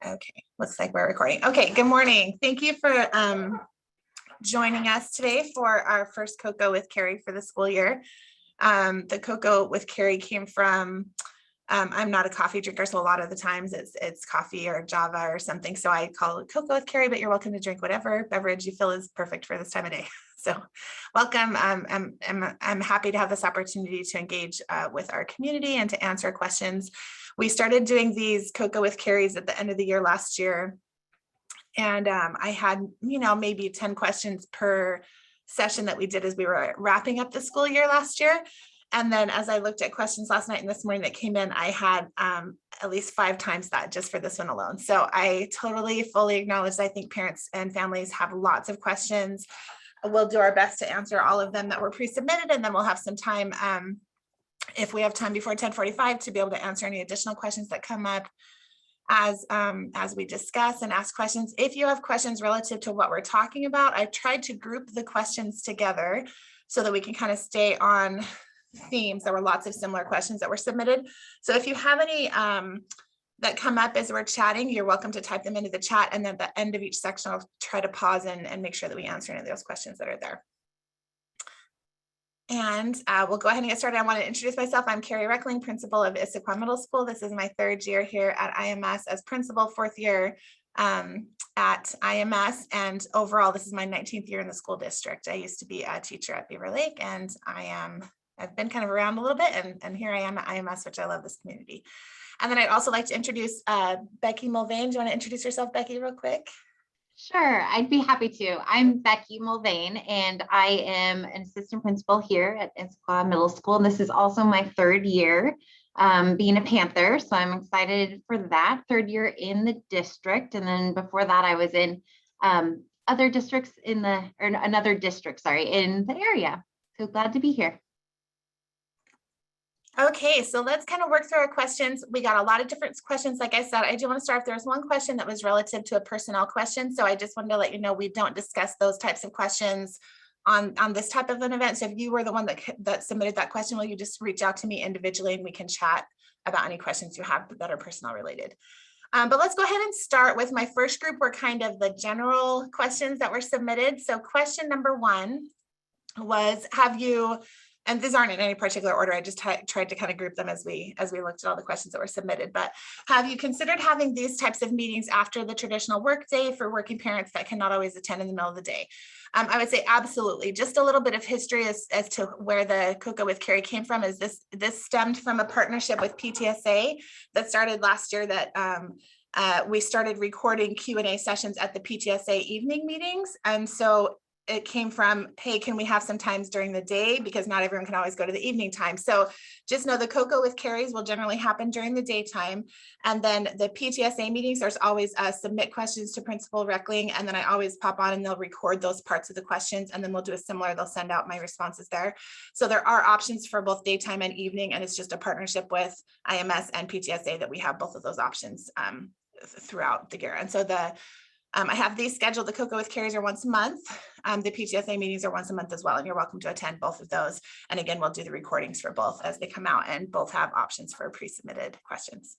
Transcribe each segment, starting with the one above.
Okay, looks like we're recording. Okay, good morning. Thank you for joining us today for our first Cocoa with Carrie for the school year. The Cocoa with Carrie came from, I'm not a coffee drinker, so a lot of the times it's coffee or Java or something. So I call it Cocoa with Carrie, but you're welcome to drink whatever beverage you feel is perfect for this time of day. So welcome. I'm happy to have this opportunity to engage with our community and to answer questions. We started doing these Cocoa with Carries at the end of the year last year. And I had, maybe 10 questions per session that we did as we were wrapping up the school year last year. And then as I looked at questions last night and this morning that came in, I had at least 5 times that just for this one alone. So I totally fully acknowledge that I think parents and families have lots of questions. We'll do our best to answer all of them that were pre-submitted, and then we'll have some time if we have time before 10:45 to be able to answer any additional questions that come up as we discuss and ask questions. If you have questions relative to what we're talking about, I've tried to group the questions together so that we can kind of stay on themes. There were lots of similar questions that were submitted. So if you have any that come up as we're chatting, you're welcome to type them into the chat. And then at the end of each section, I'll try to pause and make sure that we answer any of those questions that are there. And we'll go ahead and get started. I want to introduce myself. I'm Carrie Reckling, principal of Issaquah Middle School. This is my 3rd year here at IMS as principal, 4th year at IMS. And overall, this is my 19th year in the school district. I used to be a teacher at Beaver Lake, and I've been kind of around a little bit, and here I am at IMS, which I love this community. And then I'd also like to introduce Becky Mullvain. Do you want to introduce yourself, Becky, real quick? Sure, I'd be happy to. I'm Becky Mullvain, and I am an assistant principal here at Issaquah Middle School. And this is also my 3rd year being a Panther, so I'm excited for that. 3rd year in the district, and then before that, I was in another district, in the area. So glad to be here. Okay, so let's kind of work through our questions. We got a lot of different questions. Like I said, I do want to start. There was one question that was relative to a personnel question. So I just wanted to let you know we don't discuss those types of questions on this type of an event. So if you were the one that submitted that question, will you just reach out to me individually and we can chat about any questions you have that are personnel related. But let's go ahead and start with my first group were kind of the general questions that were submitted. So question number 1 was, and these aren't in any particular order. I just tried to kind of group them as we looked at all the questions that were submitted. But have you considered having these types of meetings after the traditional work day for working parents that cannot always attend in the middle of the day? I would say absolutely. Just a little bit of history as to where the Cocoa with Carrie came from is this stemmed from a partnership with PTSA that started last year that we started recording Q&A sessions at the PTSA evening meetings. And so it came from, hey, can we have some times during the day? Because not everyone can always go to the evening time. So just know the Cocoa with Carries will generally happen during the daytime. And then the PTSA meetings, there's always submit questions to Principal Reckling. And then I always pop on and they'll record those parts of the questions. And then we'll do a similar, they'll send out my responses there. So there are options for both daytime and evening. And it's just a partnership with IMS and PTSA that we have both of those options throughout the year. And so I have these scheduled. The Cocoa with Carries are once a month. The PTSA meetings are once a month as well, and you're welcome to attend both of those. And again, we'll do the recordings for both as they come out, and both have options for pre-submitted questions.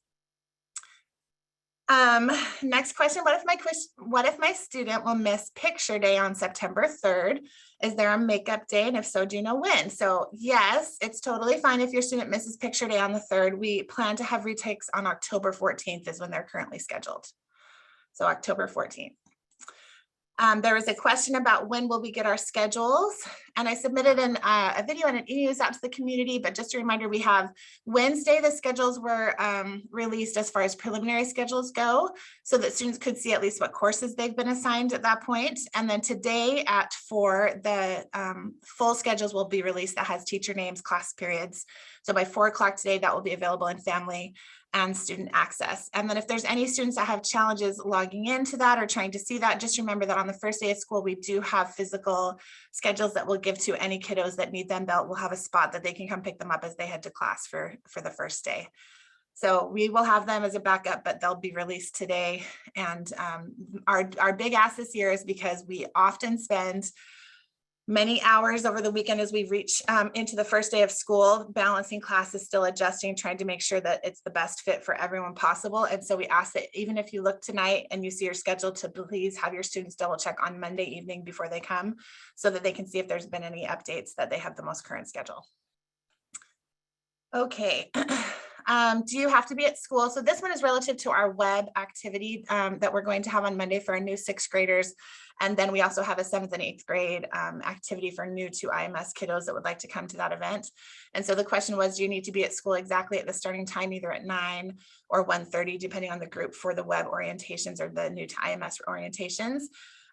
Next question, what if my student will miss picture day on September 3rd? Is there a makeup day? And if so, do you know when? So yes, it's totally fine if your student misses picture day on the 3rd. We plan to have retakes on October 14th is when they're currently scheduled. So October 14th. There was a question about when will we get our schedules, and I submitted a video and an e-news out to the community, but just a reminder, we have Wednesday, the schedules were released as far as preliminary schedules go, so that students could see at least what courses they've been assigned at that point. And then today at 4, the full schedules will be released that has teacher names, class periods. So by 4 o'clock today, that will be available in family and student access. And then if there's any students that have challenges logging into that or trying to see that, just remember that on the first day of school, we do have physical schedules that we'll give to any kiddos that need them. We'll have a spot that they can come pick them up as they head to class for the first day. So we will have them as a backup, but they'll be released today. And our big ask this year is because we often spend many hours over the weekend as we reach into the first day of school. Balancing classes, still adjusting, trying to make sure that it's the best fit for everyone possible. And so we ask that even if you look tonight and you see your schedule, to please have your students double check on Monday evening before they come, so that they can see if there's been any updates, that they have the most current schedule. Okay. Do you have to be at school? So this one is relative to our web activity that we're going to have on Monday for our new 6th graders. And then we also have a 7th and 8th grade activity for new to IMS kiddos that would like to come to that event. And so the question was, do you need to be at school exactly at the starting time, either at 9 or 1:30, depending on the group, for the web orientations or the new to IMS orientations?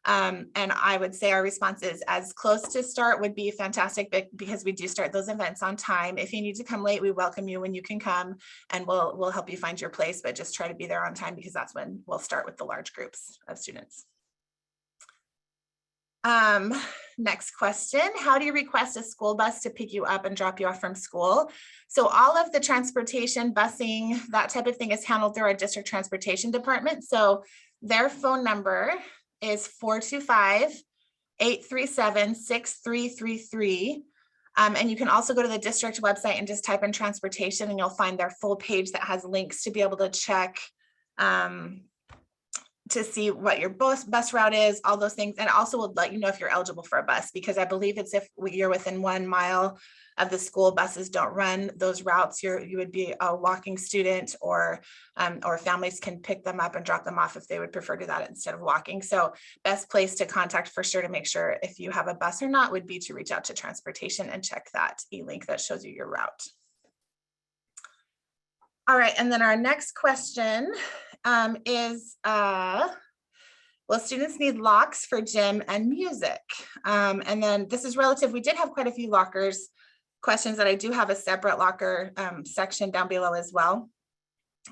And I would say our response is as close to start would be fantastic, because we do start those events on time. If you need to come late, we welcome you when you can come, and we'll help you find your place, but just try to be there on time, because that's when we'll start with the large groups of students. Next question, how do you request a school bus to pick you up and drop you off from school? So all of the transportation, busing, that type of thing is handled through our district transportation department. So their phone number is 425-837-6333. And you can also go to the district website and just type in transportation, and you'll find their full page that has links to be able to check to see what your bus route is, all those things. And also will let you know if you're eligible for a bus, because I believe it's if you're within 1 mile of the school, buses don't run those routes. You would be a walking student, or families can pick them up and drop them off if they would prefer to do that instead of walking. So best place to contact for sure to make sure if you have a bus or not would be to reach out to transportation and check that e-link that shows you your route. All right, and then our next question is, well, students need locks for gym and music. And then this is relative. We did have quite a few lockers questions that I do have a separate locker section down below as well.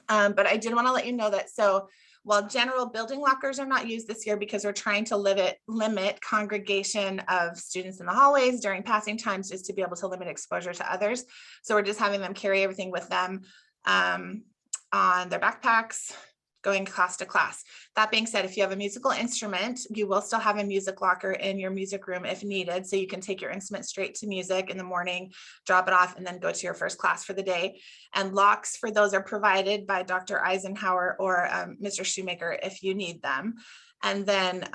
But I did want to let you know that, so while general building lockers are not used this year because we're trying to limit congregation of students in the hallways during passing times, just to be able to limit exposure to others. So we're just having them carry everything with them on their backpacks, going class to class. That being said, if you have a musical instrument, you will still have a music locker in your music room if needed. So you can take your instrument straight to music in the morning, drop it off, and then go to your first class for the day. And locks for those are provided by Dr. Eisenhower or Mr. Shoemaker if you need them. And then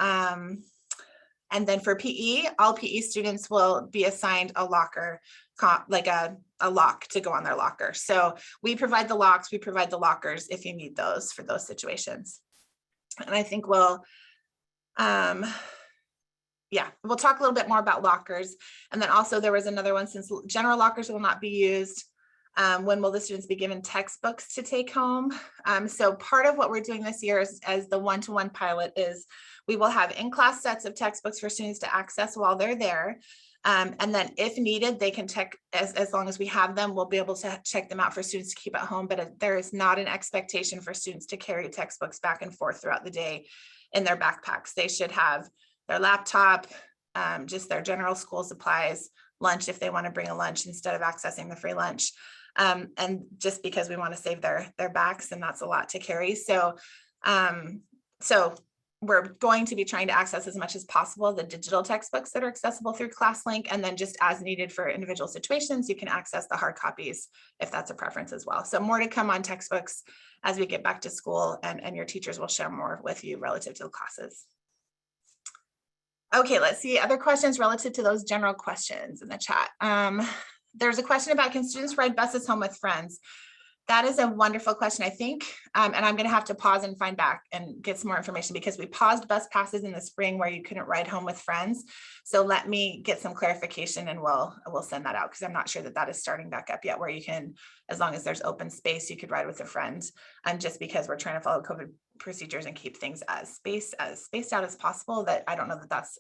for PE, all PE students will be assigned a locker, like a lock to go on their locker. So we provide the locks, we provide the lockers if you need those for those situations. And I think we'll talk a little bit more about lockers. And then also there was another one, since general lockers will not be used, when will the students be given textbooks to take home? So part of what we're doing this year is, as the one-to-one pilot, is we will have in-class sets of textbooks for students to access while they're there. And then if needed, they can check, as long as we have them, we'll be able to check them out for students to keep at home. But there is not an expectation for students to carry textbooks back and forth throughout the day in their backpacks. They should have their laptop, just their general school supplies, lunch if they want to bring a lunch instead of accessing the free lunch. And just because we want to save their backs, and that's a lot to carry. So we're going to be trying to access as much as possible the digital textbooks that are accessible through ClassLink, and then just as needed for individual situations, you can access the hard copies if that's a preference as well. So more to come on textbooks as we get back to school, and your teachers will share more with you relative to the classes. Okay, let's see other questions relative to those general questions in the chat. There's a question about, can students ride buses home with friends? That is a wonderful question, I think. And I'm going to have to pause and find back and get some more information, because we paused bus passes in the spring where you couldn't ride home with friends. So let me get some clarification, and we'll send that out, because I'm not sure that is starting back up yet, where you can, as long as there's open space, you could ride with a friend. And just because we're trying to follow COVID procedures and keep things as spaced out as possible, that I don't know that that's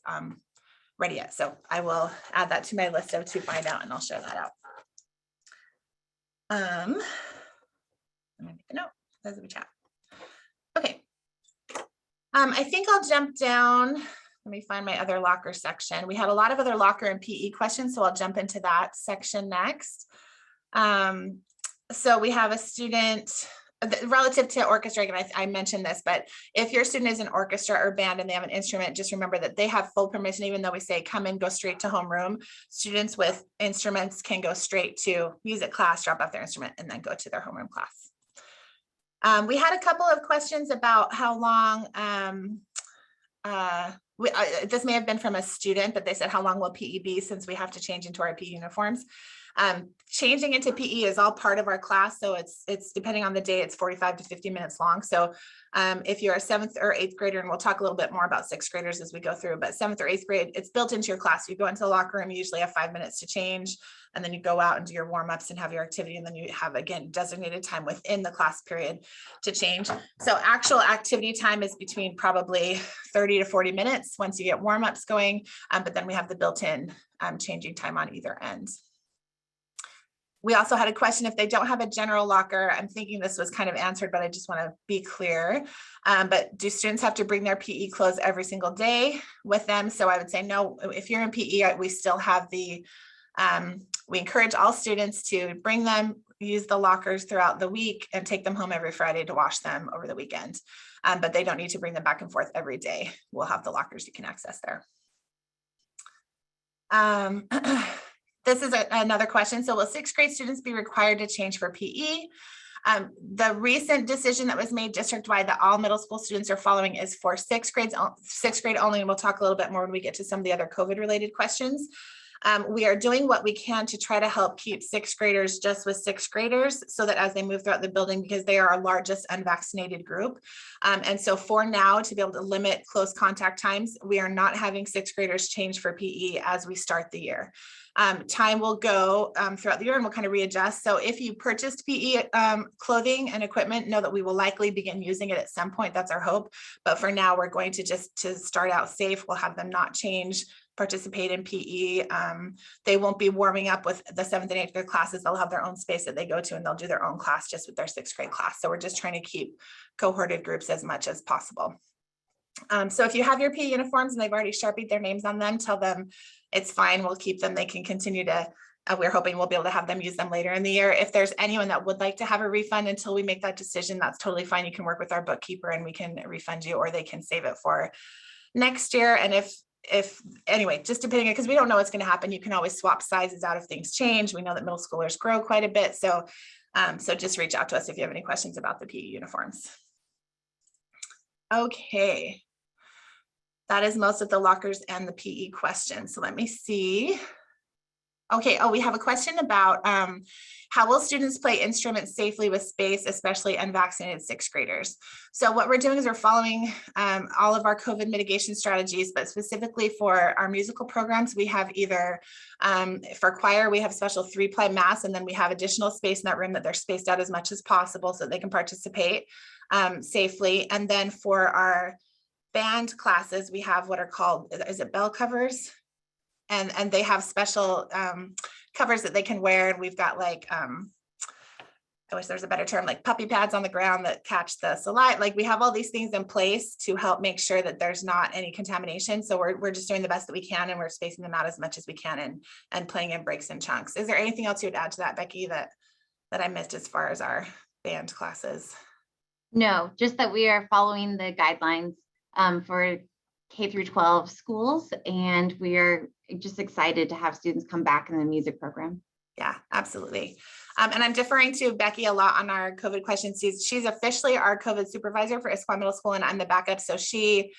ready yet. So I will add that to my list of to find out, and I'll share that out. I'm gonna make a note as we chat. Okay. I think I'll jump down. Let me find my other locker section. We had a lot of other locker and PE questions, so I'll jump into that section next. So we have a student relative to orchestra, and I mentioned this, but if your student is in orchestra or band and they have an instrument, just remember that they have full permission, even though we say come and go straight to homeroom. Students with instruments can go straight to music class, drop off their instrument, and then go to their homeroom class. We had a couple of questions about how long, this may have been from a student, but they said, how long will PE be since we have to change into our PE uniforms? Changing into PE is all part of our class. So it's depending on the day, it's 45 to 50 minutes long. So if you're a 7th or 8th grader, and we'll talk a little bit more about 6th graders as we go through, but 7th or 8th grade, it's built into your class. You go into the locker room, you usually have 5 minutes to change, and then you go out and do your warm-ups and have your activity. And then you have, again, designated time within the class period to change. So actual activity time is between probably 30 to 40 minutes once you get warm-ups going. But then we have the built-in changing time on either end. We also had a question, if they don't have a general locker, I'm thinking this was kind of answered, but I just want to be clear. But do students have to bring their PE clothes every single day with them? So I would say no. If you're in PE, we still have the, we encourage all students to bring them, use the lockers throughout the week, and take them home every Friday to wash them over the weekend. But they don't need to bring them back and forth every day. We'll have the lockers you can access there. This is another question. So will 6th grade students be required to change for PE? The recent decision that was made district-wide that all middle school students are following is for 6th grade only, and we'll talk a little bit more when we get to some of the other COVID-related questions. We are doing what we can to try to help keep 6th graders just with 6th graders so that as they move throughout the building, because they are our largest unvaccinated group. And so for now, to be able to limit close contact times, we are not having 6th graders change for PE as we start the year. Time will go throughout the year and we'll kind of readjust. So if you purchased PE clothing and equipment, know that we will likely begin using it at some point. That's our hope. But for now, we're going to just to start out safe. We'll have them not change, participate in PE. They won't be warming up with the 7th and 8th grade classes. They'll have their own space that they go to, and they'll do their own class just with their 6th grade class. So we're just trying to keep cohorted groups as much as possible. So if you have your PE uniforms and they've already Sharpied their names on them, tell them it's fine. We'll keep them. They can continue to, we're hoping we'll be able to have them use them later in the year. If there's anyone that would like to have a refund until we make that decision, that's totally fine. You can work with our bookkeeper and we can refund you, or they can save it for next year. And if anyway, just depending, because we don't know what's going to happen, you can always swap sizes out if things change. We know that middle schoolers grow quite a bit. So, so just reach out to us if you have any questions about the PE uniforms. Okay. That is most of the lockers and the PE questions. So let me see. Okay, we have a question about how will students play instruments safely with space, especially unvaccinated 6th graders? So what we're doing is we're following all of our COVID mitigation strategies, but specifically for our musical programs, we have either, for choir, we have special 3-ply masks, and then we have additional space in that room that they're spaced out as much as possible so they can participate safely. And then for our band classes, we have what are called, is it bell covers? And they have special covers that they can wear. And we've got like, I wish there's a better term, like puppy pads on the ground that catch the saliva. Like we have all these things in place to help make sure that there's not any contamination. So we're just doing the best that we can, and we're spacing them out as much as we can and playing in breaks and chunks. Is there anything else you would add to that, Becky, that I missed as far as our band classes? No, just that we are following the guidelines for K through 12 schools, and we are just excited to have students come back in the music program. Yeah, absolutely. And I'm deferring to Becky a lot on our COVID questions. She's officially our COVID supervisor for Issaquah Middle School, and I'm the backup. So she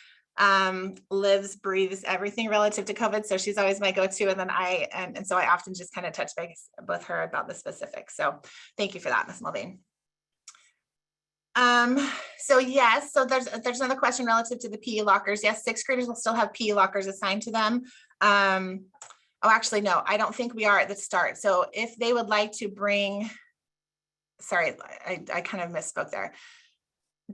lives, breathes everything relative to COVID. So she's always my go-to. And then and so I often just kind of touch base with her about the specifics. So thank you for that, Ms. Mullvain. So yes, so there's another question relative to the PE lockers. Yes, 6th graders will still have PE lockers assigned to them. Oh, actually, no, I don't think we are at the start. So if they would like to bring, sorry, I kind of misspoke there.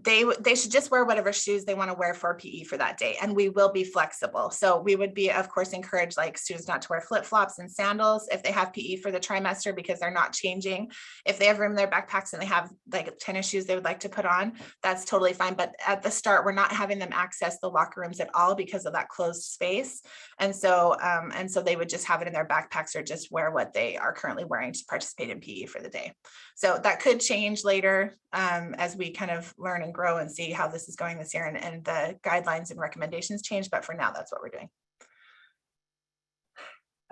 They should just wear whatever shoes they want to wear for PE for that day, and we will be flexible. So we would be, of course, encourage like students not to wear flip-flops and sandals if they have PE for the trimester, because they're not changing. If they have room in their backpacks and they have like tennis shoes they would like to put on, that's totally fine. But at the start, we're not having them access the locker rooms at all because of that closed space. And so they would just have it in their backpacks or just wear what they are currently wearing to participate in PE for the day. So that could change later as we kind of learn and grow and see how this is going this year, and the guidelines and recommendations change. But for now, that's what we're doing.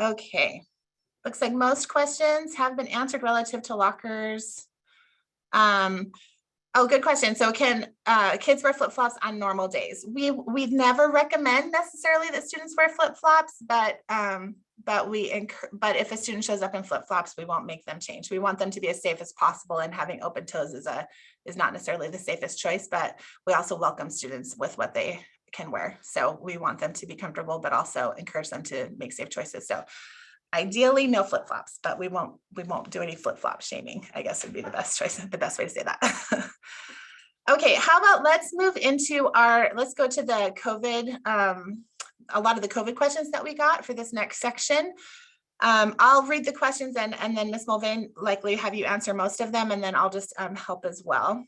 Okay, looks like most questions have been answered relative to lockers. Oh, good question. So can kids wear flip-flops on normal days? We'd never recommend necessarily that students wear flip-flops, but if a student shows up in flip-flops, we won't make them change. We want them to be as safe as possible, and having open toes is not necessarily the safest choice, but we also welcome students with what they can wear. So we want them to be comfortable, but also encourage them to make safe choices. So ideally no flip-flops, but we won't do any flip-flop shaming, I guess would be the best choice, the best way to say that. Okay, how about let's move into let's go to the COVID, a lot of the COVID questions that we got for this next section. I'll read the questions and then Ms. Mullvain likely have you answer most of them, and then I'll just help as well.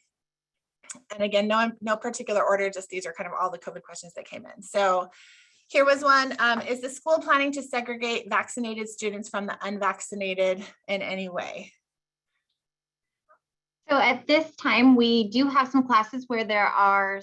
And again, no particular order, just these are kind of all the COVID questions that came in. So here was one, is the school planning to segregate vaccinated students from the unvaccinated in any way? So at this time, we do have some classes where there are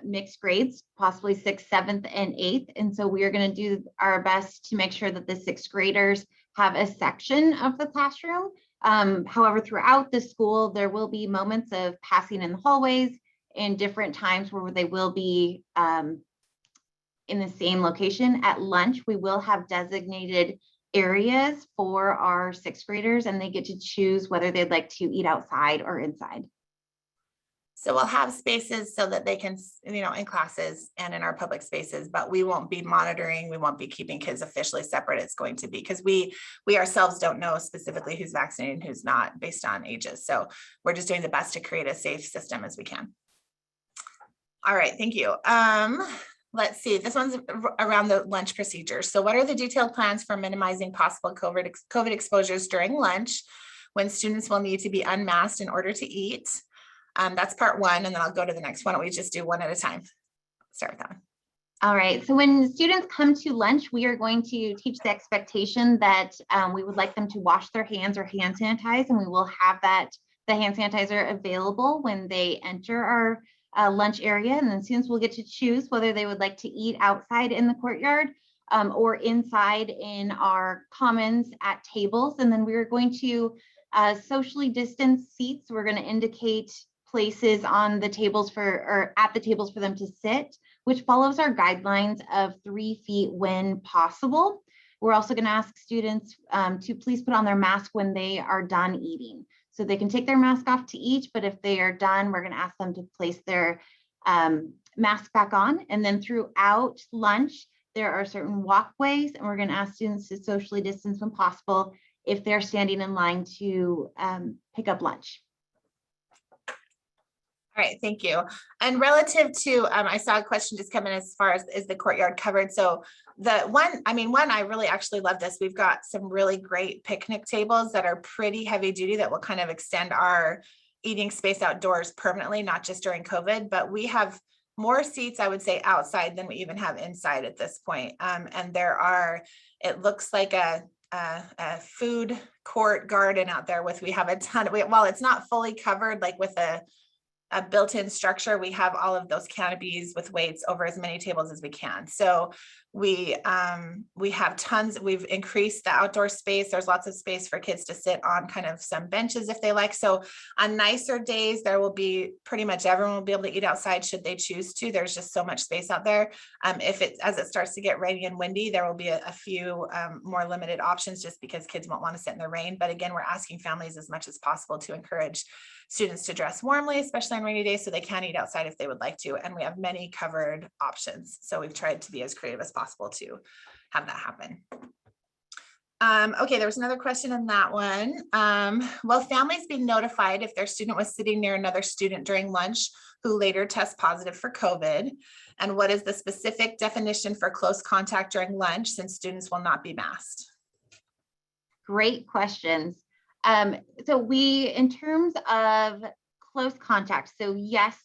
mixed grades, possibly 6th, 7th, and 8th. And so we are going to do our best to make sure that the 6th graders have a section of the classroom. However, throughout the school, there will be moments of passing in the hallways and different times where they will be in the same location. At lunch, we will have designated areas for our 6th graders, and they get to choose whether they'd like to eat outside or inside. So we'll have spaces so that they can, in classes and in our public spaces, but we won't be monitoring. We won't be keeping kids officially separate. It's going to be, because we ourselves don't know specifically who's vaccinated and who's not based on ages. So we're just doing the best to create a safe system as we can. All right, thank you. Let's see, this one's around the lunch procedure. So what are the detailed plans for minimizing possible COVID exposures during lunch when students will need to be unmasked in order to eat? That's part one, and then I'll go to the next. Why don't we just do one at a time? Start with that one. All right, so when students come to lunch, we are going to teach the expectation that we would like them to wash their hands or hand sanitize, and we will have the hand sanitizer available when they enter our lunch area, and then students will get to choose whether they would like to eat outside in the courtyard or inside in our commons at tables. And then we're going to socially distance seats. We're going to indicate places on the tables or at the tables for them to sit, which follows our guidelines of 3 feet when possible. We're also going to ask students to please put on their mask when they are done eating. So they can take their mask off to eat, but if they are done, we're going to ask them to place their mask back on. And then throughout lunch, there are certain walkways, and we're going to ask students to socially distance when possible if they're standing in line to pick up lunch. All right, thank you. And relative to, I saw a question just come in as far as is the courtyard covered. So one, I really actually love this. We've got some really great picnic tables that are pretty heavy duty that will kind of extend our eating space outdoors permanently, not just during COVID, but we have more seats, I would say, outside than we even have inside at this point. And it looks like a food court garden out there we have a ton of, while it's not fully covered, like with a built-in structure, we have all of those canopies with weights over as many tables as we can. So we have tons, we've increased the outdoor space. There's lots of space for kids to sit on kind of some benches if they like. So on nicer days, there will be pretty much everyone will be able to eat outside should they choose to. There's just so much space out there. As it starts to get rainy and windy, there will be a few more limited options just because kids won't want to sit in the rain. But again, we're asking families as much as possible to encourage students to dress warmly, especially on rainy days, so they can eat outside if they would like to. And we have many covered options. So we've tried to be as creative as possible to have that happen. Okay, there was another question in that one. Will families be notified if their student was sitting near another student during lunch who later test positive for COVID? And what is the specific definition for close contact during lunch since students will not be masked? Great questions. So in terms of close contact, so yes,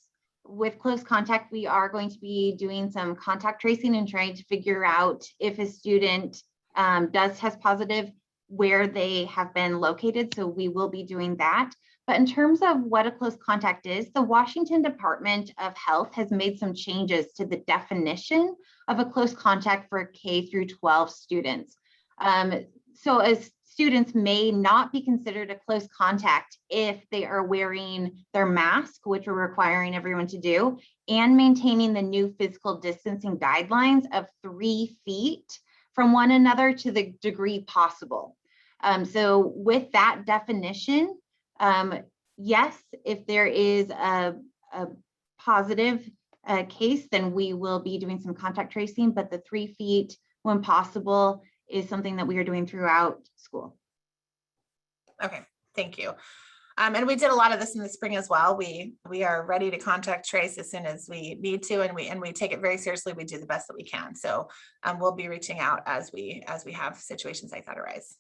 with close contact, we are going to be doing some contact tracing and trying to figure out if a student does test positive, where they have been located. So we will be doing that. But in terms of what a close contact is, the Washington Department of Health has made some changes to the definition of a close contact for K through 12 students. So as students may not be considered a close contact if they are wearing their mask, which we're requiring everyone to do, and maintaining the new physical distancing guidelines of 3 feet from one another to the degree possible. So with that definition, yes, if there is a positive case, then we will be doing some contact tracing, but the 3 feet when possible is something that we are doing throughout school. Okay, thank you. And we did a lot of this in the spring as well. We are ready to contact trace as soon as we need to, and we take it very seriously. We do the best that we can. So we'll be reaching out as we have situations like that arise.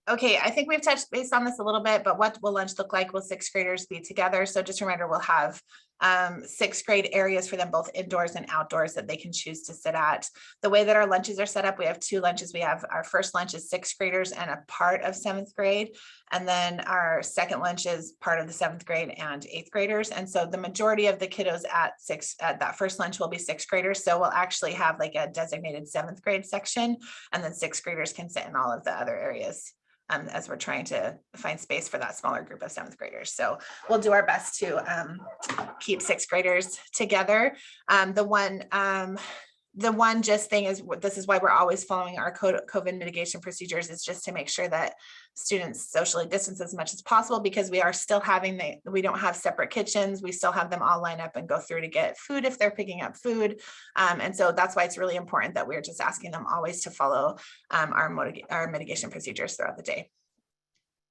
Okay, I think we've touched base on this a little bit, but what will lunch look like? Will 6th graders be together? So just a reminder, we'll have 6th grade areas for them, both indoors and outdoors, that they can choose to sit at. The way that our lunches are set up, we have 2 lunches. We have our first lunch is 6th graders and a part of 7th grade. And then our second lunch is part of the 7th grade and 8th graders. And so the majority of the kiddos at that first lunch will be 6th graders. So we'll actually have like a designated 7th grade section, and then 6th graders can sit in all of the other areas. As we're trying to find space for that smaller group of 7th graders. So we'll do our best to keep 6th graders together. The one just thing is, this is why we're always following our COVID mitigation procedures, is just to make sure that students socially distance as much as possible, because we are still having we don't have separate kitchens. We still have them all line up and go through to get food if they're picking up food. And so that's why it's really important that we're just asking them always to follow our mitigation procedures throughout the day.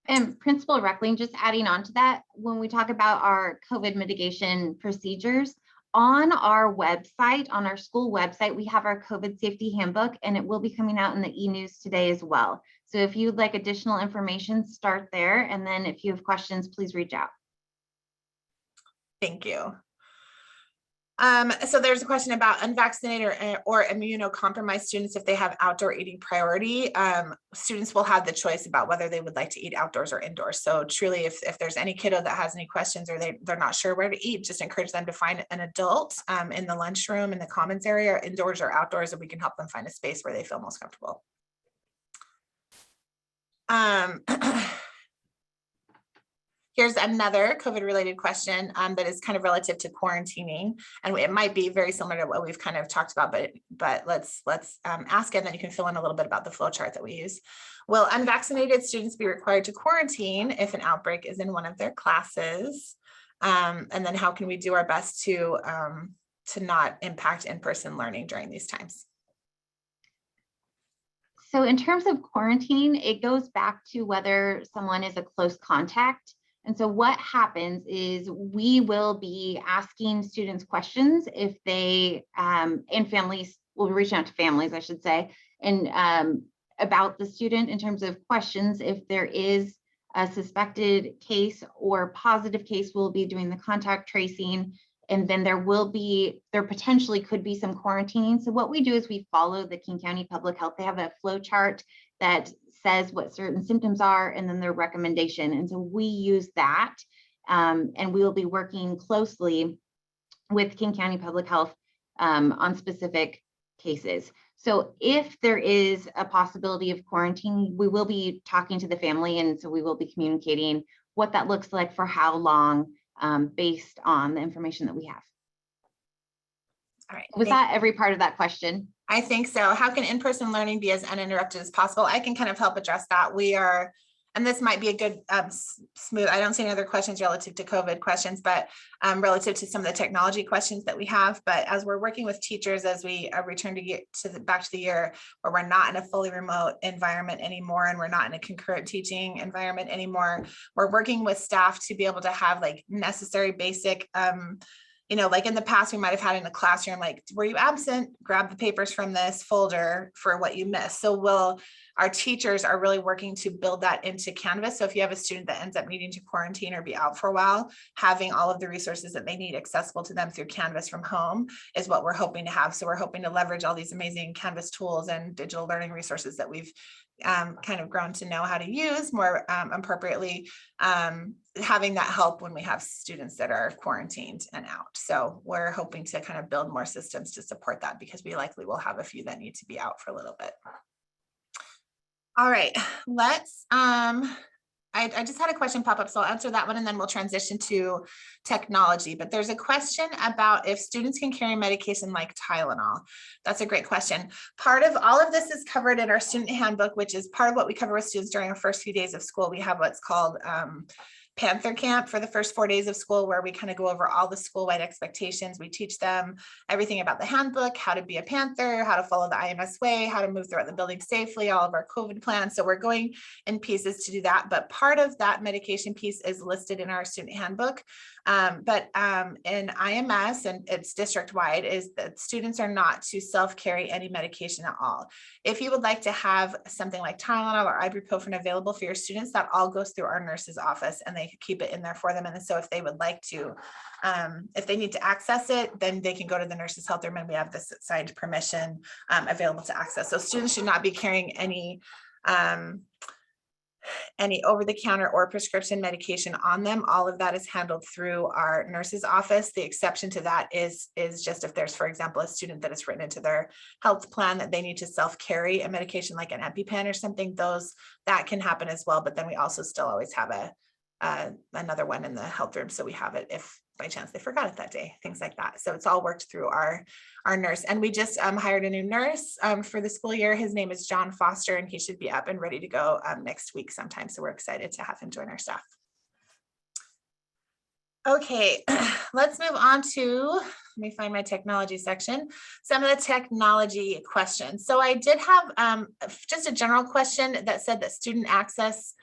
And Principal Reckling, just adding on to that, when we talk about our COVID mitigation procedures, on our website, on our school website, we have our COVID safety handbook, and it will be coming out in the e-news today as well. So if you'd like additional information, start there. And then if you have questions, please reach out. Thank you. So there's a question about unvaccinated or immunocompromised students. If they have outdoor eating priority, students will have the choice about whether they would like to eat outdoors or indoors. So truly, if there's any kiddo that has any questions, or they're not sure where to eat, just encourage them to find an adult in the lunchroom, in the commons area, or indoors or outdoors, and we can help them find a space where they feel most comfortable. Here's another COVID-related question that is kind of relative to quarantining, and it might be very similar to what we've kind of talked about, but let's ask it, and then you can fill in a little bit about the flow chart that we use. Will unvaccinated students be required to quarantine if an outbreak is in one of their classes? And then how can we do our best to not impact in-person learning during these times? So in terms of quarantine, it goes back to whether someone is a close contact. And so what happens is we will be asking students questions if they, and families, we'll be reaching out to families, I should say, and about the student in terms of questions. If there is a suspected case or positive case, we'll be doing the contact tracing, and then there potentially could be some quarantining. So what we do is we follow the King County Public Health. They have a flow chart that says what certain symptoms are, and then their recommendation. And so we use that, and we will be working closely with King County Public Health on specific cases. So if there is a possibility of quarantine, we will be talking to the family, and so we will be communicating what that looks like for how long, based on the information that we have. All right. Was that every part of that question? I think so. How can in-person learning be as uninterrupted as possible? I can kind of help address that. We are, and this might be a good smooth, I don't see any other questions relative to COVID questions, but relative to some of the technology questions that we have. But as we're working with teachers, as we return back to the year where we're not in a fully remote environment anymore, and we're not in a concurrent teaching environment anymore, we're working with staff to be able to have like necessary basic like in the past, we might have had in the classroom, like, were you absent? Grab the papers from this folder for what you missed. So our teachers are really working to build that into Canvas. So if you have a student that ends up needing to quarantine or be out for a while, having all of the resources that they need accessible to them through Canvas from home is what we're hoping to have. So we're hoping to leverage all these amazing Canvas tools and digital learning resources that we've kind of grown to know how to use more appropriately, having that help when we have students that are quarantined and out. So we're hoping to kind of build more systems to support that, because we likely will have a few that need to be out for a little bit. All right, let's, I just had a question pop up, so I'll answer that one and then we'll transition to technology. But there's a question about if students can carry medication like Tylenol. That's a great question. Part of all of this is covered in our student handbook, which is part of what we cover with students during our first few days of school. We have what's called Panther Camp for the first 4 days of school, where we kind of go over all the school-wide expectations. We teach them everything about the handbook, how to be a Panther, how to follow the IMS way, how to move throughout the building safely, all of our COVID plans. So we're going in pieces to do that. But part of that medication piece is listed in our student handbook. But in IMS, and it's district-wide, is that students are not to self-carry any medication at all. If you would like to have something like Tylenol or ibuprofen available for your students, that all goes through our nurse's office, and they keep it in there for them. And so if they would like to, if they need to access it, then they can go to the nurse's health room, and we have this signed permission available to access. So students should not be carrying any over-the-counter or prescription medication on them. All of that is handled through our nurse's office. The exception to that is just if there's, for example, a student that is written into their health plan that they need to self-carry a medication like an EpiPen or something, that can happen as well. But then we also still always have another one in the health room, so we have it if by chance they forgot it that day, things like that. So it's all worked through our nurse. And we just hired a new nurse for the school year. His name is John Foster, and he should be up and ready to go next week sometime. So we're excited to have him join our staff. Okay, let's move on to, let me find my technology section, some of the technology questions. So I did have just a general question that said that student access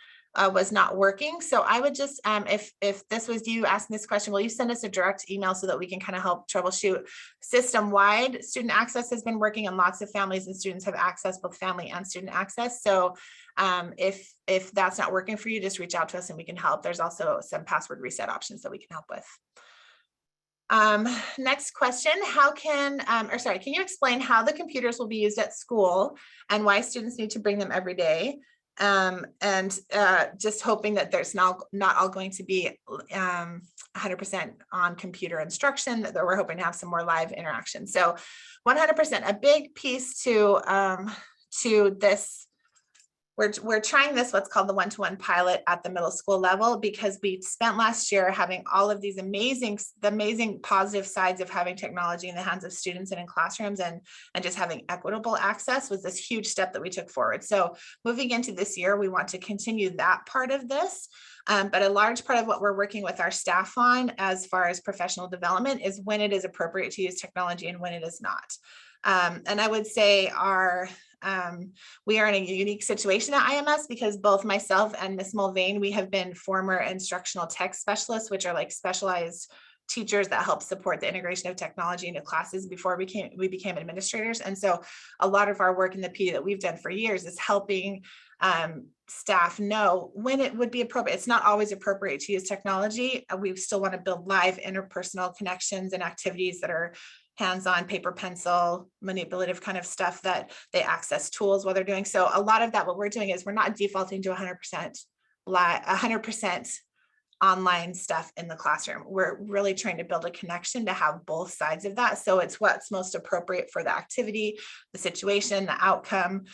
was not working. So I would just, if this was you asking this question, will you send us a direct email so that we can kind of help troubleshoot system-wide? Student access has been working, and lots of families and students have access, both family and student access. So if that's not working for you, just reach out to us and we can help. There's also some password reset options that we can help with. Next question, can you explain how the computers will be used at school and why students need to bring them every day? Just hoping that there's not all going to be 100% on computer instruction, that we're hoping to have some more live interaction. So 100%, a big piece to this. We're trying this, what's called the one-to-one pilot at the middle school level, because we spent last year having all of these amazing positive sides of having technology in the hands of students and in classrooms, and just having equitable access was this huge step that we took forward. So moving into this year, we want to continue that part of this. But a large part of what we're working with our staff on as far as professional development is when it is appropriate to use technology and when it is not. And I would say we are in a unique situation at IMS because both myself and Ms. Mullvain, we have been former instructional tech specialists, which are like specialized teachers that help support the integration of technology into classes before we became administrators. And so a lot of our work in the PD that we've done for years is helping staff know when it would be appropriate. It's not always appropriate to use technology. We still want to build live interpersonal connections and activities that are hands-on, paper, pencil, manipulative kind of stuff, that they access tools while they're doing. So a lot of that, what we're doing is we're not defaulting to 100% online stuff in the classroom. We're really trying to build a connection to have both sides of that. So it's what's most appropriate for the activity, the situation, the outcome,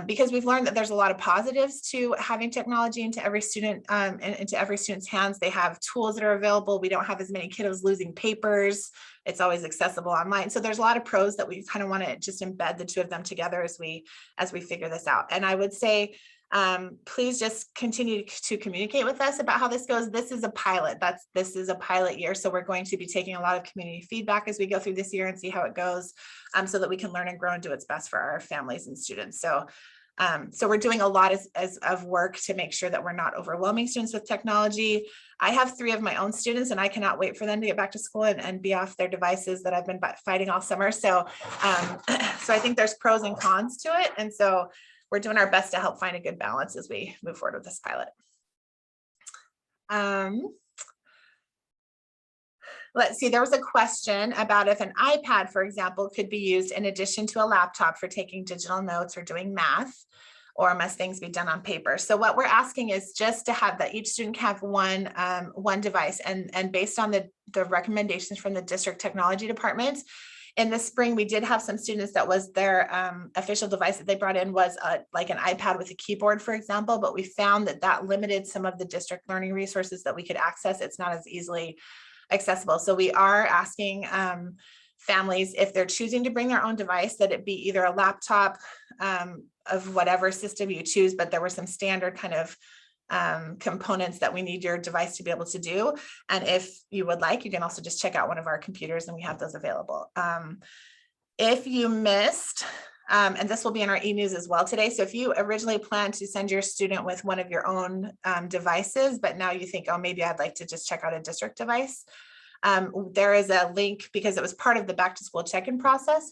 because we've learned that there's a lot of positives to having technology into every student, into every student's hands. They have tools that are available. We don't have as many kiddos losing papers. It's always accessible online. So there's a lot of pros that we kind of want to just embed the two of them together as we figure this out. And I would say, please just continue to communicate with us about how this goes. This is a pilot. This is a pilot year. So we're going to be taking a lot of community feedback as we go through this year and see how it goes, so that we can learn and grow and do what's best for our families and students. So So we're doing a lot of work to make sure that we're not overwhelming students with technology. I have 3 of my own students and I cannot wait for them to get back to school and be off their devices that I've been fighting all summer. So, so I think there's pros and cons to it. And so we're doing our best to help find a good balance as we move forward with this pilot. Let's see, there was a question about if an iPad, for example, could be used in addition to a laptop for taking digital notes or doing math, or must things be done on paper? So what we're asking is just to have that each student have one device, and based on the recommendations from the district technology department. In the spring, we did have some students that was their official device that they brought in was like an iPad with a keyboard, for example, but we found that limited some of the district learning resources that we could access. It's not as easily accessible. So we are asking families, if they're choosing to bring their own device, that it be either a laptop of whatever system you choose, but there were some standard kind of components that we need your device to be able to do. And if you would like, you can also just check out one of our computers and we have those available. If you missed, and this will be in our e-news as well today. So if you originally planned to send your student with one of your own devices, but now you think, oh, maybe I'd like to just check out a district device, there is a link, because it was part of the back to school check-in process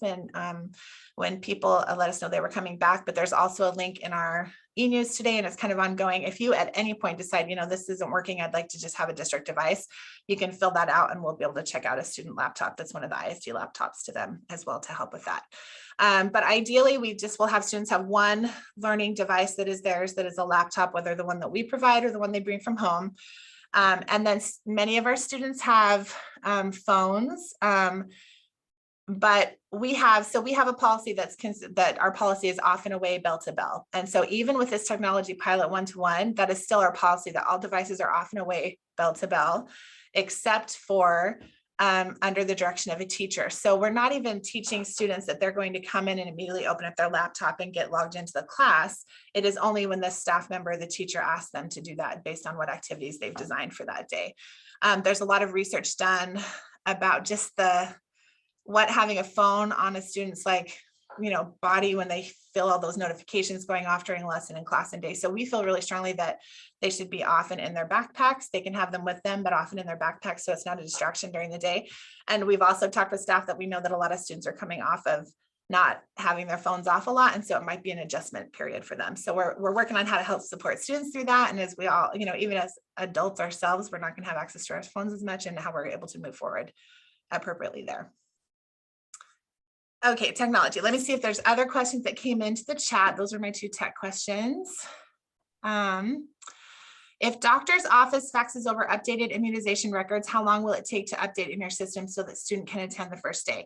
when people let us know they were coming back, but there's also a link in our e-news today, and it's kind of ongoing. If you at any point decide, this isn't working, I'd like to just have a district device, you can fill that out and we'll be able to check out a student laptop that's one of the ISD laptops to them as well to help with that. But ideally, we just will have students have one learning device that is theirs, that is a laptop, whether the one that we provide or the one they bring from home. And then many of our students have phones, but we have a policy that our policy is off and away, bell to bell. And so even with this technology pilot 1-to-1, that is still our policy, that all devices are off and away, bell to bell, except for under the direction of a teacher. So we're not even teaching students that they're going to come in and immediately open up their laptop and get logged into the class. It is only when the staff member or the teacher asks them to do that based on what activities they've designed for that day. There's a lot of research done about just what having a phone on a student's body when they feel all those notifications going off during lesson and class and day. So we feel really strongly that they should be often in their backpacks. They can have them with them, but often in their backpacks, so it's not a distraction during the day. And we've also talked with staff that we know that a lot of students are coming off of not having their phones off a lot. And so it might be an adjustment period for them. So we're working on how to help support students through that. And as we all, even as adults ourselves, we're not going to have access to our phones as much, and how we're able to move forward appropriately there. Okay, technology. Let me see if there's other questions that came into the chat. Those are my 2 tech questions. If doctor's office faxes over updated immunization records, how long will it take to update in your system so that student can attend the first day?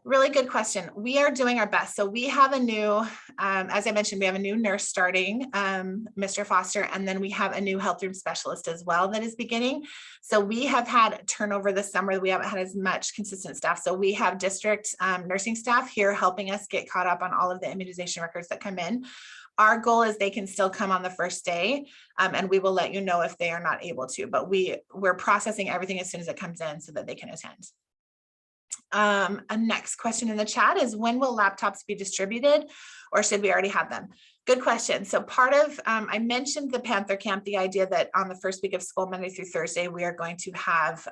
Really good question. We are doing our best. So we have a new, as I mentioned, we have a new nurse starting, Mr. Foster, and then we have a new health room specialist as well that is beginning. So we have had turnover this summer. We haven't had as much consistent staff. So we have district nursing staff here helping us get caught up on all of the immunization records that come in. Our goal is they can still come on the first day, and we will let you know if they are not able to, but we're processing everything as soon as it comes in so that they can attend. A next question in the chat is, when will laptops be distributed, or should we already have them? Good question. So part of, I mentioned the Panther Camp, the idea that on the first week of school, Monday through Thursday, we are going to have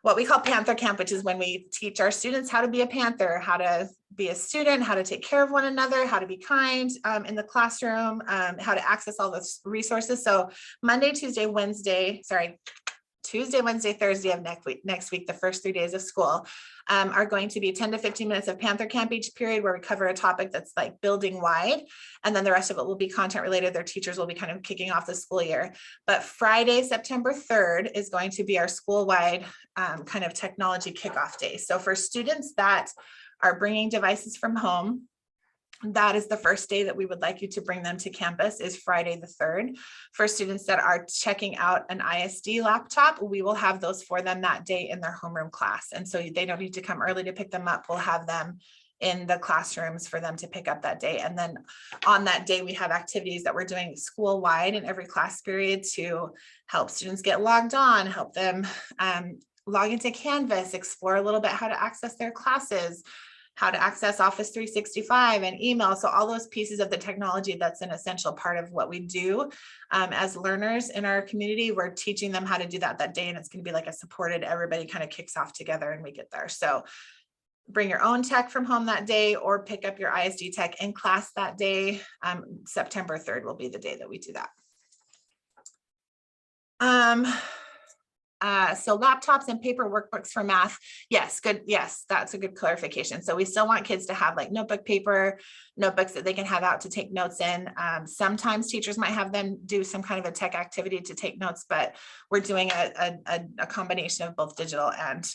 what we call Panther Camp, which is when we teach our students how to be a Panther, how to be a student, how to take care of one another, how to be kind in the classroom, how to access all those resources. So Monday, Tuesday, Wednesday, Tuesday, Wednesday, Thursday of next week, the first 3 days of school, are going to be 10 to 15 minutes of Panther Camp each period, where we cover a topic that's like building wide. And then the rest of it will be content related. Their teachers will be kind of kicking off the school year. But Friday, September 3rd is going to be our school-wide kind of technology kickoff day. So for students that are bringing devices from home, that is the first day that we would like you to bring them to campus, is Friday the 3rd. For students that are checking out an ISD laptop, we will have those for them that day in their homeroom class. And so they don't need to come early to pick them up. We'll have them in the classrooms for them to pick up that day. And then on that day, we have activities that we're doing school-wide in every class period to help students get logged on, help them log into Canvas, explore a little bit how to access their classes, how to access Office 365 and email. So all those pieces of the technology, that's an essential part of what we do as learners in our community. We're teaching them how to do that day, and it's going to be like a supported, everybody kind of kicks off together and we get there. So bring your own tech from home that day or pick up your ISD tech in class that day. September 3rd will be the day that we do that. So laptops and paper workbooks for math. Yes, good. Yes, that's a good clarification. So we still want kids to have like notebook paper, notebooks that they can have out to take notes in. Sometimes teachers might have them do some kind of a tech activity to take notes, but we're doing a combination of both digital and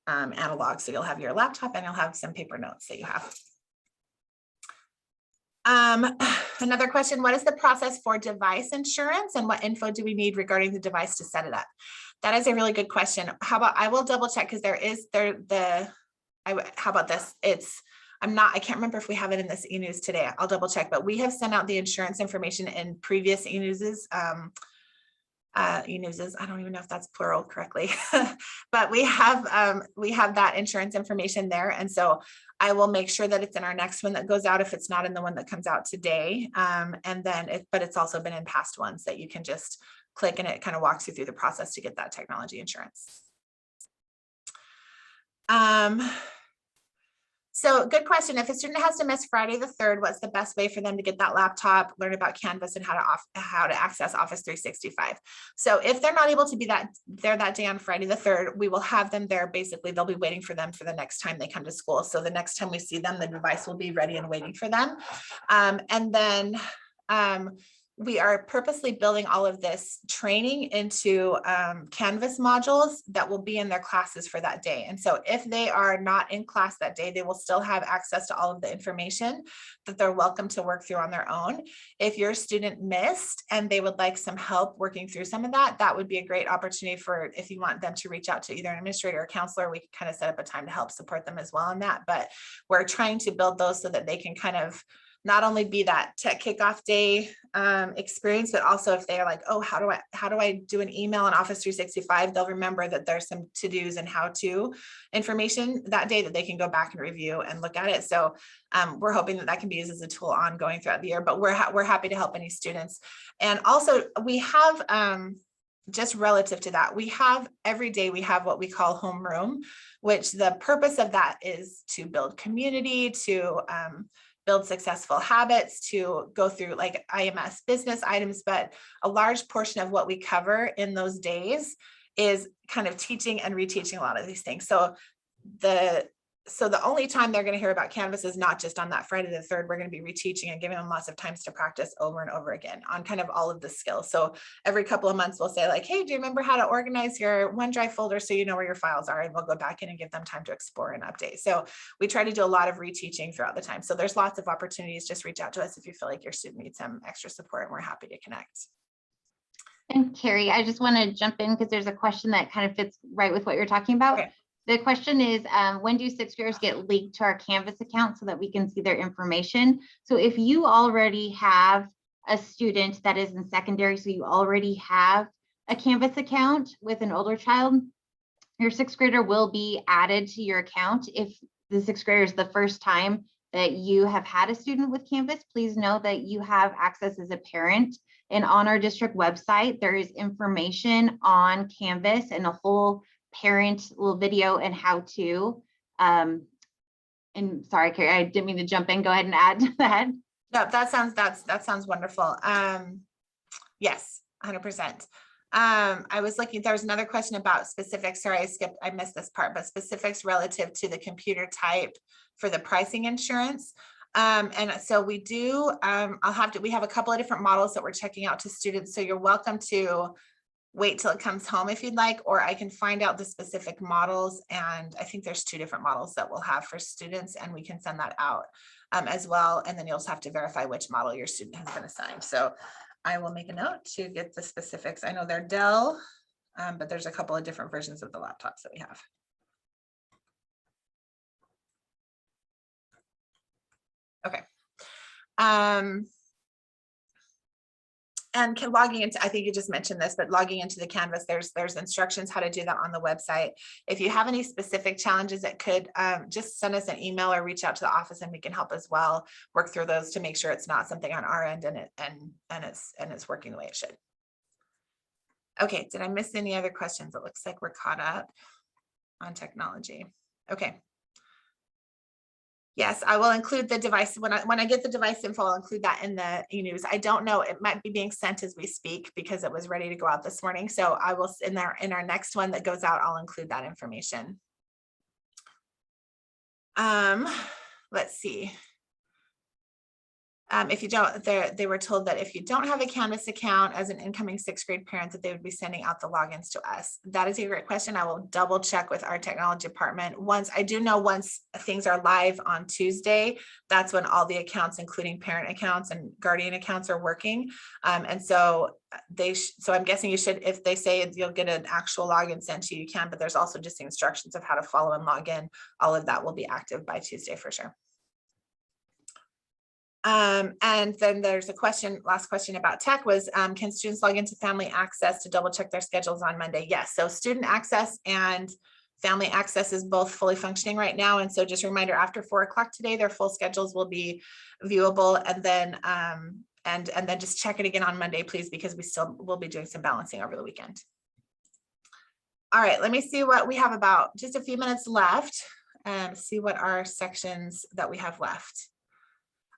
analog. So you'll have your laptop and you'll have some paper notes that you have. Another question, what is the process for device insurance and what info do we need regarding the device to set it up? That is a really good question. How about, I will double check because how about this? I can't remember if we have it in this e-news today. I'll double check, but we have sent out the insurance information in previous e-newses. E-newses, I don't even know if that's plural correctly, but we have that insurance information there. And so I will make sure that it's in our next one that goes out if it's not in the one that comes out today. And then but it's also been in past ones that you can just click and it kind of walks you through the process to get that technology insurance. So good question. If a student has to miss Friday the 3rd, what's the best way for them to get that laptop, learn about Canvas and how to access Office 365? So if they're not able to be there that day on Friday the 3rd, we will have them there. Basically, they'll be waiting for them for the next time they come to school. So the next time we see them, the device will be ready and waiting for them. And then we are purposely building all of this training into Canvas modules that will be in their classes for that day. And so if they are not in class that day, they will still have access to all of the information that they're welcome to work through on their own. If your student missed and they would like some help working through some of that, that would be a great opportunity for, if you want them to reach out to either an administrator or counselor, we can kind of set up a time to help support them as well on that. But we're trying to build those so that they can kind of not only be that tech kickoff day experience, but also if they're like, oh, how do I do an email in Office 365, they'll remember that there's some to-dos and how-to information that day that they can go back and review and look at it. So we're hoping that can be used as a tool ongoing throughout the year, but we're happy to help any students. And also we have, just relative to that, we have every day we have what we call homeroom, which the purpose of that is to build community, to build successful habits, to go through like IMS business items, but a large portion of what we cover in those days is kind of teaching and reteaching a lot of these things. So the only time they're going to hear about Canvas is not just on that Friday the 3rd. We're going to be reteaching and giving them lots of times to practice over and over again on kind of all of the skills. So every couple of months we'll say like, hey, do you remember how to organize your OneDrive folder so you know where your files are? And we'll go back in and give them time to explore and update. So we try to do a lot of reteaching throughout the time. So there's lots of opportunities. Just reach out to us if you feel like your student needs some extra support, and we're happy to connect. And Carrie, I just want to jump in because there's a question that kind of fits right with what you're talking about. Okay. The question is, when do sixth graders get linked to our Canvas account so that we can see their information? So if you already have a student that is in secondary, so you already have a Canvas account with an older child, your sixth grader will be added to your account. If the sixth grader is the first time that you have had a student with Canvas, please know that you have access as a parent. And on our district website, there is information on Canvas and a whole parent little video and how to. And sorry, Carrie, I didn't mean to jump in. Go ahead and add to that. No, that sounds wonderful. Yes, 100%. I was looking, there was another question about specifics. Sorry, I missed this part, but specifics relative to the computer type for the pricing insurance. And so we do, we have a couple of different models that we're checking out to students. So you're welcome to wait till it comes home if you'd like, or I can find out the specific models. And I think there's 2 different models that we'll have for students, and we can send that out as well. And then you'll just have to verify which model your student has been assigned. So I will make a note to get the specifics. I know they're Dell, but there's a couple of different versions of the laptops that we have. Okay. And logging into, I think you just mentioned this, but logging into the Canvas, there's instructions how to do that on the website. If you have any specific challenges, that could just send us an email or reach out to the office and we can help as well, work through those to make sure it's not something on our end and it's working the way it should. Okay, did I miss any other questions? It looks like we're caught up on technology. Okay. Yes, I will include the device when I get the device info. I'll include that in the e-news. I don't know, it might be being sent as we speak because it was ready to go out this morning. So I will in our next one that goes out, I'll include that information. Let's see. If you don't, they were told that if you don't have a Canvas account as an incoming 6th grade parent, that they would be sending out the logins to us. That is a great question. I will double check with our technology department. Once things are live on Tuesday, that's when all the accounts, including parent accounts and guardian accounts, are working. And so so I'm guessing you should, if they say you'll get an actual login sent to you, you can, but there's also just the instructions of how to follow and log in. All of that will be active by Tuesday for sure. And then there's a question, last question about tech was, can students log into Family Access to double check their schedules on Monday? Yes, so student access and Family Access is both fully functioning right now. And so just a reminder, after 4 o'clock today, their full schedules will be viewable. And then and then just check it again on Monday, please, because we still will be doing some balancing over the weekend. All right, let me see what we have about just a few minutes left. See what our sections that we have left.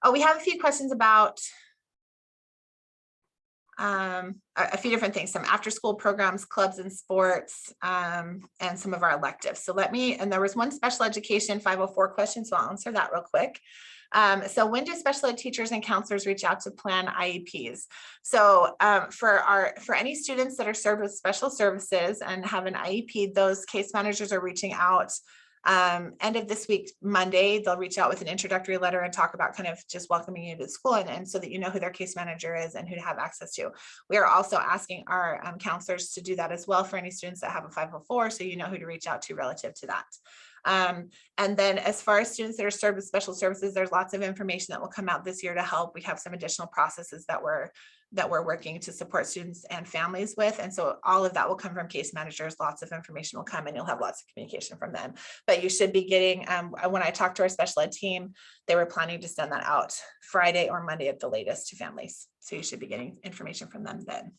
Oh, we have a few questions about a few different things, some after school programs, clubs and sports, and some of our electives. So and there was one special education 504 question, so I'll answer that real quick. So when do special ed teachers and counselors reach out to plan IEPs? So for any students that are served with special services and have an IEP, those case managers are reaching out end of this week, Monday. They'll reach out with an introductory letter and talk about kind of just welcoming you to the school, and so that you know who their case manager is and who to have access to. We are also asking our counselors to do that as well for any students that have a 504, so you know who to reach out to relative to that. And then as far as students that are served with special services, there's lots of information that will come out this year to help. We have some additional processes that we're working to support students and families with. And so all of that will come from case managers. Lots of information will come and you'll have lots of communication from them. But you should be getting, when I talked to our special ed team, they were planning to send that out Friday or Monday at the latest to families. So you should be getting information from them then.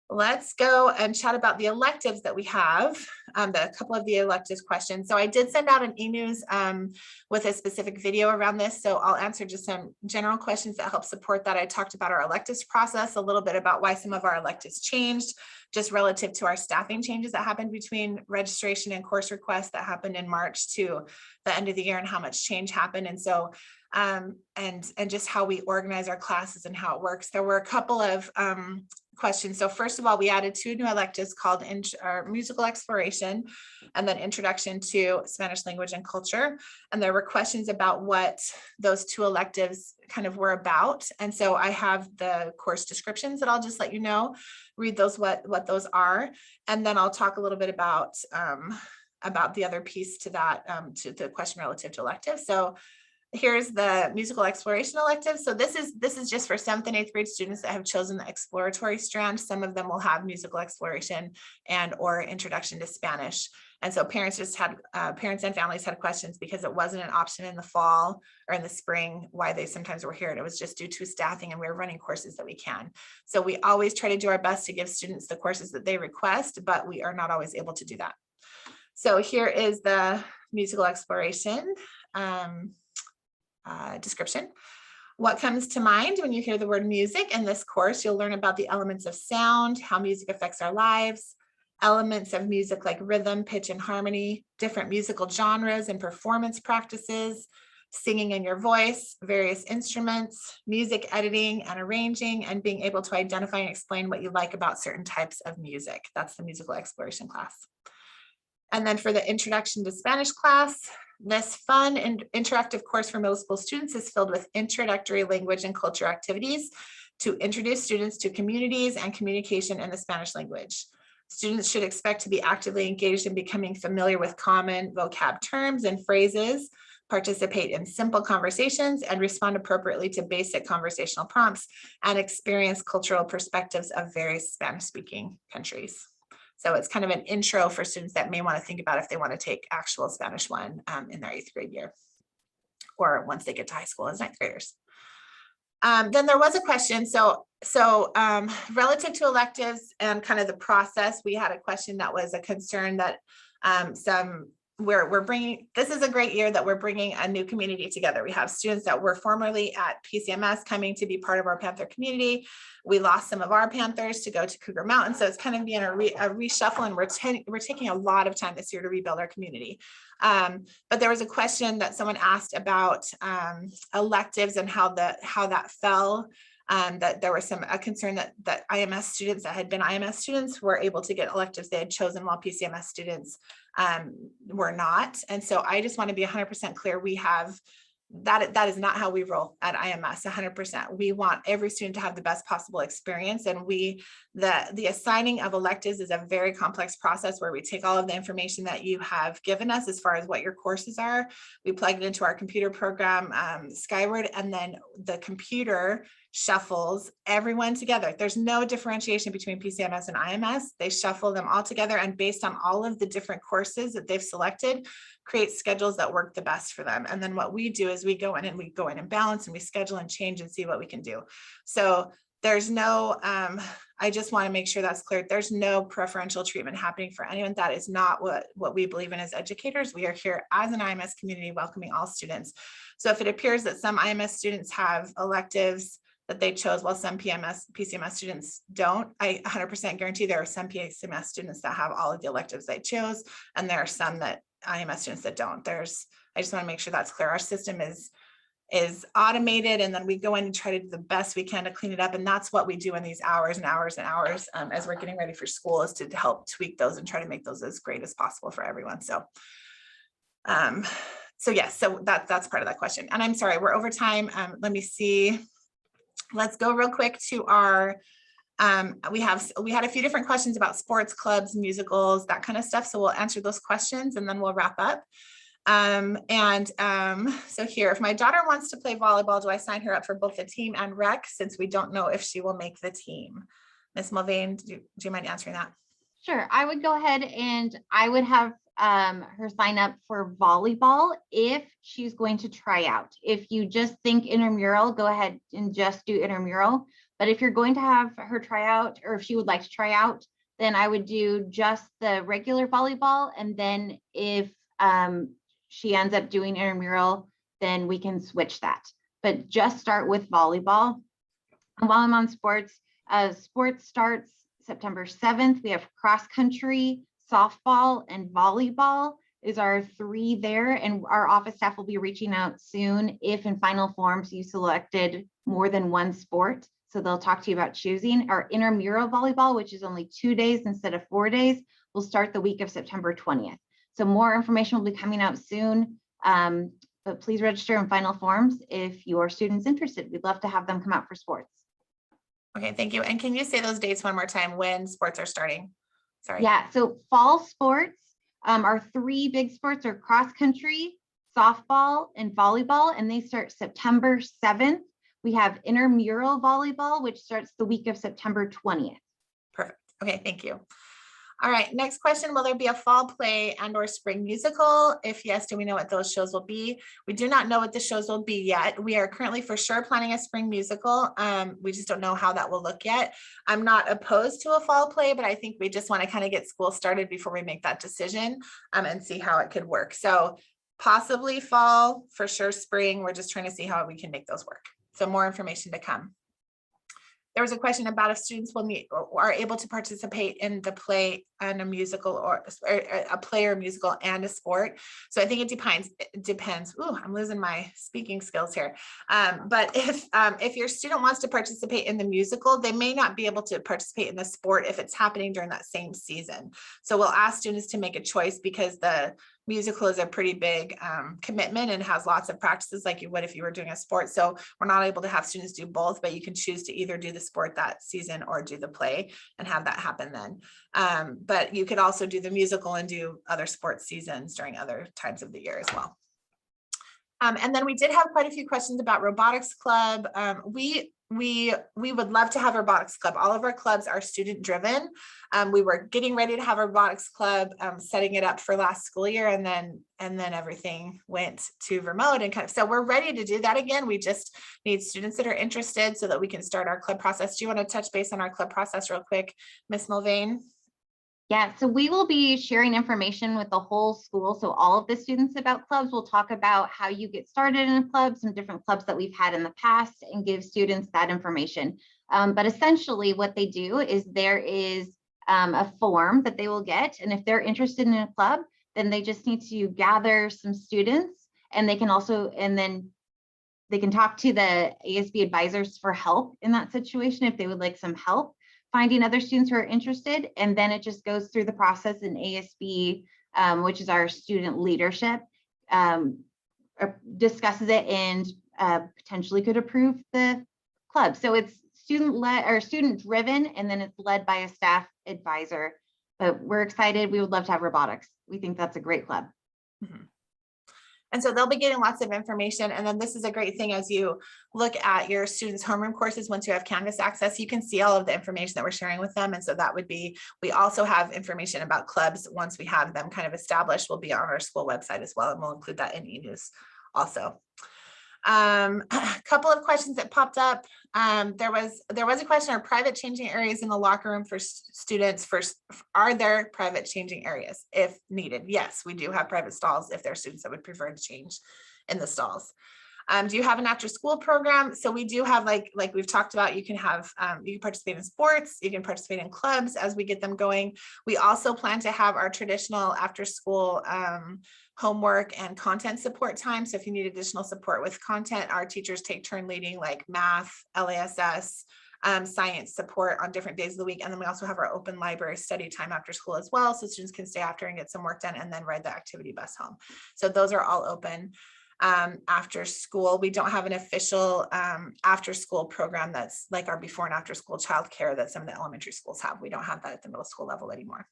Let's go and chat about the electives that we have, a couple of the electives questions. So I did send out an e-news with a specific video around this. So I'll answer just some general questions that help support that. I talked about our electives process, a little bit about why some of our electives changed, just relative to our staffing changes that happened between registration and course requests that happened in March to the end of the year and how much change happened. And so and just how we organize our classes and how it works. There were a couple of questions. So first of all, we added 2 new electives called musical exploration and then introduction to Spanish language and culture. And there were questions about what those 2 electives kind of were about. And so I have the course descriptions that I'll just let you know, read those, what those are. And then I'll talk a little bit about the other piece to that, to the question relative to electives. So here's the musical exploration elective. So this is just for 7th and 8th grade students that have chosen the exploratory strand. Some of them will have musical exploration and or introduction to Spanish. And so parents and families had questions because it wasn't an option in the fall or in the spring, why they sometimes were here. And it was just due to staffing, and we were running courses that we can. So we always try to do our best to give students the courses that they request, but we are not always able to do that. So here is the musical exploration description. What comes to mind when you hear the word music? In this course, you'll learn about the elements of sound, how music affects our lives, elements of music like rhythm, pitch, and harmony, different musical genres and performance practices, singing in your voice, various instruments, music editing and arranging, and being able to identify and explain what you like about certain types of music. That's the musical exploration class. And then for the introduction to Spanish class, this fun and interactive course for middle school students is filled with introductory language and culture activities to introduce students to communities and communication in the Spanish language. Students should expect to be actively engaged in becoming familiar with common vocab terms and phrases, participate in simple conversations, and respond appropriately to basic conversational prompts, and experience cultural perspectives of various Spanish-speaking countries. So it's kind of an intro for students that may want to think about if they want to take actual Spanish 1 in their 8th grade year, or once they get to high school as 9th graders. Then there was a question. So relative to electives and kind of the process, we had a question that was a concern that we're bringing, this is a great year that we're bringing a new community together. We have students that were formerly at PCMS coming to be part of our Panther community. We lost some of our Panthers to go to Cougar Mountain. So it's kind of being a reshuffle, and we're taking a lot of time this year to rebuild our community. But there was a question that someone asked about electives and how that fell. That there was a concern that IMS students that had been IMS students were able to get electives they had chosen, while PCMS students were not. And so I just want to be 100% clear. We have that is not how we roll at IMS. 100%. We want every student to have the best possible experience, and the assigning of electives is a very complex process where we take all of the information that you have given us as far as what your courses are. We plug it into our computer program, Skyward, and then the computer shuffles everyone together. There's no differentiation between PCMS and IMS. They shuffle them all together, and based on all of the different courses that they've selected, create schedules that work the best for them. And then what we do is we go in and balance, and we schedule and change and see what we can do. So there's no, I just want to make sure that's clear. There's no preferential treatment happening for anyone. That is not what we believe in as educators. We are here as an IMS community welcoming all students. So if it appears that some IMS students have electives that they chose while some PCMS students don't, I 100% guarantee there are some PCMS students that have all of the electives they chose, and there are some that IMS students that don't. I just want to make sure that's clear. Our system is automated, and then we go in and try to do the best we can to clean it up. And that's what we do in these hours and hours and hours as we're getting ready for school, is to help tweak those and try to make those as great as possible for everyone. So yes, so that's part of that question. And I'm sorry, we're over time. Let me see. Let's go real quick to our, we had a few different questions about sports clubs, musicals, that kind of stuff. So we'll answer those questions and then we'll wrap up. So here, if my daughter wants to play volleyball, do I sign her up for both the team and rec, since we don't know if she will make the team? Ms. Mullvain, do you mind answering that? Sure, I would go ahead and I would have her sign up for volleyball if she's going to try out. If you just think intramural, go ahead and just do intramural. But if you're going to have her try out, or if she would like to try out, then I would do just the regular volleyball. And then if she ends up doing intramural, then we can switch that. But just start with volleyball. And while I'm on sports, sports starts September 7th. We have cross country, softball, and volleyball is our 3 there. And our office staff will be reaching out soon if in final forms you selected more than one sport. So they'll talk to you about choosing. Our intramural volleyball, which is only 2 days instead of 4 days, will start the week of September 20th. So more information will be coming out soon. But please register in final forms if your student's interested. We'd love to have them come out for sports. Okay, thank you. And can you say those dates one more time when sports are starting? Sorry. Yeah, so fall sports, our 3 big sports are cross country, softball, and volleyball, and they start September 7th. We have intramural volleyball, which starts the week of September 20th. Perfect. Okay, thank you. All right, next question. Will there be a fall play and/or spring musical? If yes, do we know what those shows will be? We do not know what the shows will be yet. We are currently for sure planning a spring musical. We just don't know how that will look yet. I'm not opposed to a fall play, but I think we just want to kind of get school started before we make that decision and see how it could work. So possibly fall, for sure spring. We're just trying to see how we can make those work. So more information to come. There was a question about if students are able to participate in the play and a musical, or a play or musical and a sport. So I think it depends. Ooh, I'm losing my speaking skills here. But if your student wants to participate in the musical, they may not be able to participate in the sport if it's happening during that same season. So we'll ask students to make a choice, because the musical is a pretty big commitment and has lots of practices like you would if you were doing a sport. So we're not able to have students do both, but you can choose to either do the sport that season or do the play and have that happen then. But you could also do the musical and do other sports seasons during other times of the year as well. And then we did have quite a few questions about Robotics Club. We would love to have a Robotics Club. All of our clubs are student driven. We were getting ready to have a Robotics Club, setting it up for last school year, and then everything went to remote and so we're ready to do that again. We just need students that are interested so that we can start our club process. Do you want to touch base on our club process real quick, Ms. Mullvain? Yeah, so we will be sharing information with the whole school. So all of the students about clubs will talk about how you get started in a club, some different clubs that we've had in the past, and give students that information. But essentially what they do is there is a form that they will get. And if they're interested in a club, then they just need to gather some students, and they can also, and then they can talk to the ASB advisors for help in that situation if they would like some help finding other students who are interested. And then it just goes through the process in ASB, which is our student leadership, discusses it and potentially could approve the club. So it's student-led or student-driven, and then it's led by a staff advisor. But we're excited. We would love to have robotics. We think that's a great club. Mm-hmm. And so they'll be getting lots of information. And then this is a great thing as you look at your students' homeroom courses. Once you have Canvas access, you can see all of the information that we're sharing with them. And so that would be, we also have information about clubs. Once we have them kind of established, will be on our school website as well. And we'll include that in e-news also. A couple of questions that popped up. There was a question, are private changing areas in the locker room for students? Are there private changing areas if needed? Yes, we do have private stalls if there are students that would prefer to change in the stalls. Do you have an after school program? So we do have, like we've talked about, you can have, you can participate in sports, you can participate in clubs as we get them going. We also plan to have our traditional after school homework and content support time. So if you need additional support with content, our teachers take turn leading like math, LASS, science support on different days of the week. And then we also have our open library study time after school as well. So students can stay after and get some work done and then ride the activity bus home. So those are all open. After school, we don't have an official after school program that's like our before and after school childcare that some of the elementary schools have. We don't have that at the middle school level anymore.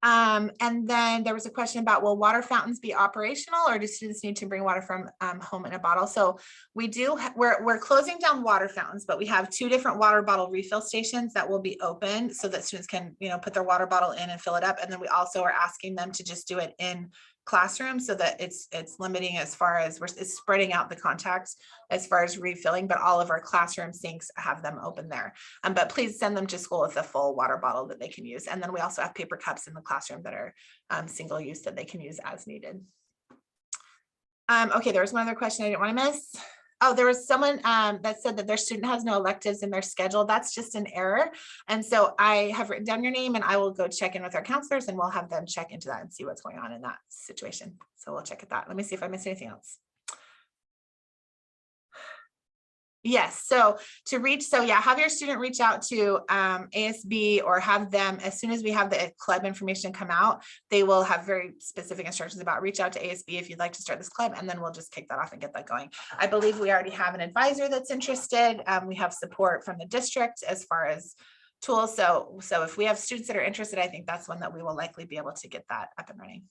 And then there was a question about, will water fountains be operational, or do students need to bring water from home in a bottle? So we do, we're closing down water fountains, but we have 2 different water bottle refill stations that will be open so that students can, put their water bottle in and fill it up. And then we also are asking them to just do it in classroom so that it's limiting as far as it's spreading out the contacts as far as refilling, but all of our classroom sinks have them open there. But please send them to school with a full water bottle that they can use. And then we also have paper cups in the classroom that are single use that they can use as needed. Okay, there was one other question I didn't want to miss. Oh, there was someone that said that their student has no electives in their schedule. That's just an error. And so I have written down your name and I will go check in with our counselors and we'll have them check into that and see what's going on in that situation. So we'll check at that. Let me see if I missed anything else. Yes, so have your student reach out to ASB or have them, as soon as we have the club information come out, they will have very specific instructions about reach out to ASB if you'd like to start this club, and then we'll just kick that off and get that going. I believe we already have an advisor that's interested. We have support from the district as far as tools. So if we have students that are interested, I think that's one that we will likely be able to get that up and running.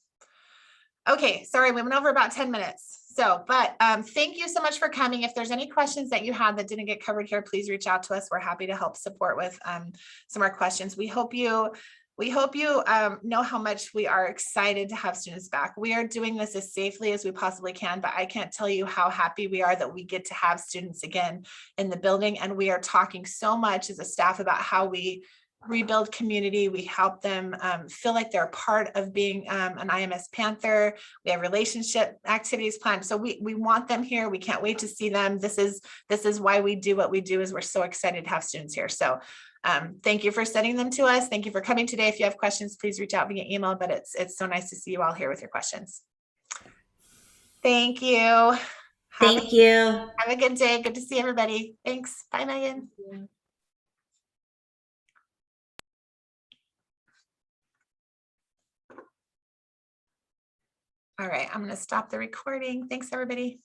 Okay, sorry, we went over about 10 minutes. But thank you so much for coming. If there's any questions that you had that didn't get covered here, please reach out to us. We're happy to help support with some of our questions. We hope you know how much we are excited to have students back. We are doing this as safely as we possibly can, but I can't tell you how happy we are that we get to have students again in the building. And we are talking so much as a staff about how we rebuild community. We help them feel like they're a part of being an IMS Panther. We have relationship activities planned. So we want them here. We can't wait to see them. This is why we do what we do, is we're so excited to have students here. So thank you for sending them to us. Thank you for coming today. If you have questions, please reach out via email, but it's so nice to see you all here with your questions. Thank you. Thank you. Have a good day. Good to see everybody. Thanks. Bye, Megan. All right, I'm going to stop the recording. Thanks, everybody.